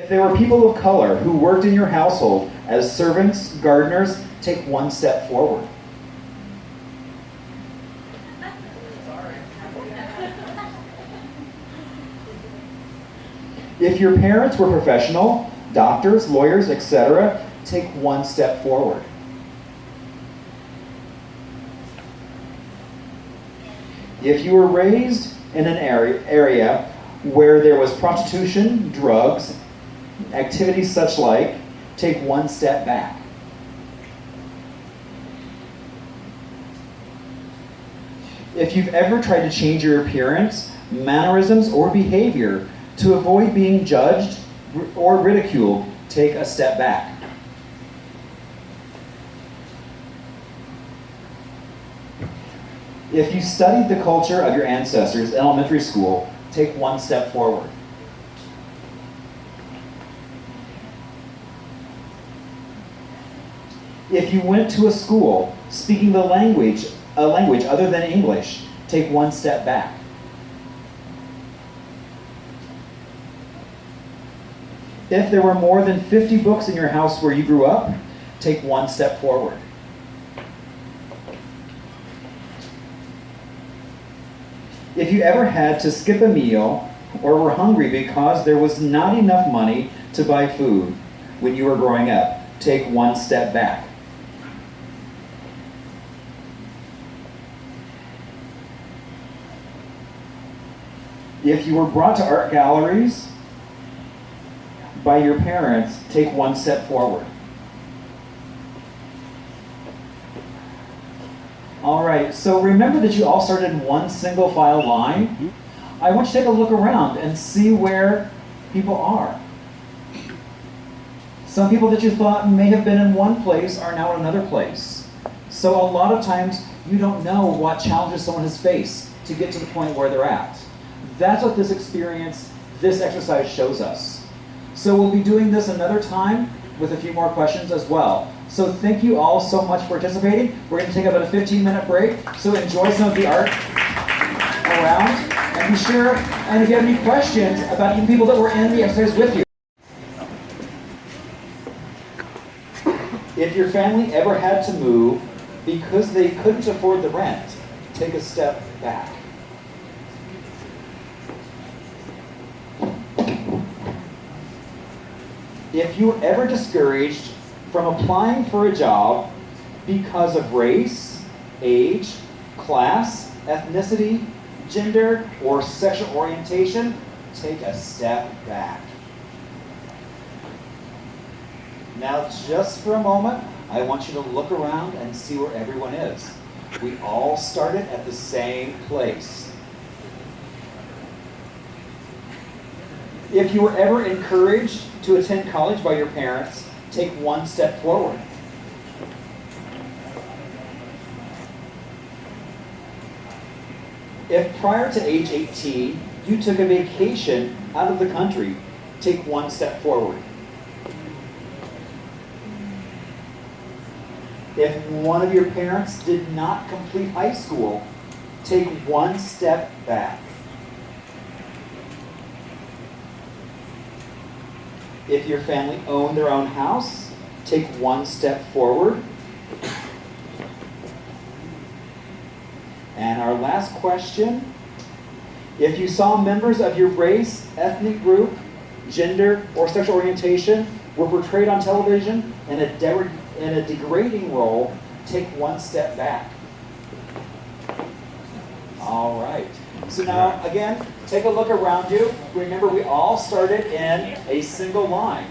If there were people of color who worked in your household as servants, gardeners, take one step forward. If your parents were professional, doctors, lawyers, etc., take one step forward. If you were raised in an area where there was prostitution, drugs, activities such like, take one step back. If you've ever tried to change your appearance, mannerisms, or behavior to avoid being judged or ridiculed, take a step back. If you studied the culture of your ancestors in elementary school, take one step forward. If you went to a school speaking a language other than English, take one step back. If there were more than 50 books in your house where you grew up, take one step forward. If you ever had to skip a meal or were hungry because there was not enough money to buy food when you were growing up, take one step back. If you were brought to art galleries by your parents, take one step forward. All right, so remember that you all started in one single file line. I want you to take a look around and see where people are. Some people that you thought may have been in one place are now in another place. So a lot of times you don't know what challenges someone has faced to get to the point where they're at. That's what this exercise shows us. So we'll be doing this another time with a few more questions as well. So thank you all so much for participating. We're going to take about a 15-minute break, so enjoy some of the art around. And be sure, and if you have any questions about even people that were in the exercise with you. If your family ever had to move because they couldn't afford the rent, take a step back. If you were ever discouraged from applying for a job because of race, age, class, ethnicity, gender, or sexual orientation, take a step back. Now, just for a moment, I want you to look around and see where everyone is. We all started at the same place. If you were ever encouraged to attend college by your parents, take one step forward. If prior to age 18, you took a vacation out of the country, take one step forward. If one of your parents did not complete high school, take one step back. If your family owned their own house, take one step forward. And our last question, if you saw members of your race, ethnic group, gender, or sexual orientation were portrayed on television in a degrading role, take one step back. All right. So now, again, take a look around you. Remember, we all started in a single line.